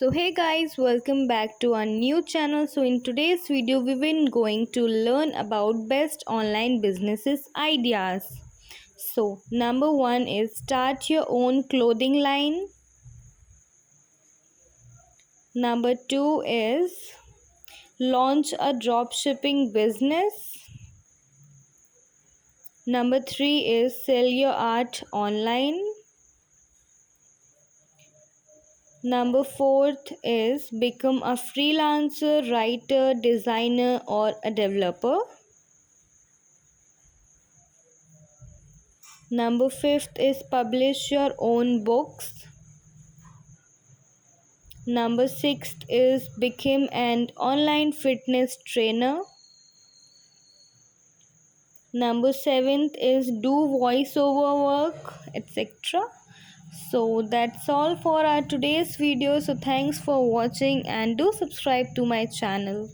So hey guys, welcome back to our new channel. So in today's video we've been going to learn about best online businesses ideas. So number 1 is start your own clothing line. Number 2 is launch a drop shipping business. Number 3 is sell your art online. Number 4 is become a freelancer, writer, designer or a developer. Number 5 is publish your own books. Number 6 is become an online fitness trainer. Number 7 is do voiceover work, etc. So that's all for our today's video. So thanks for watching and do subscribe to my channel.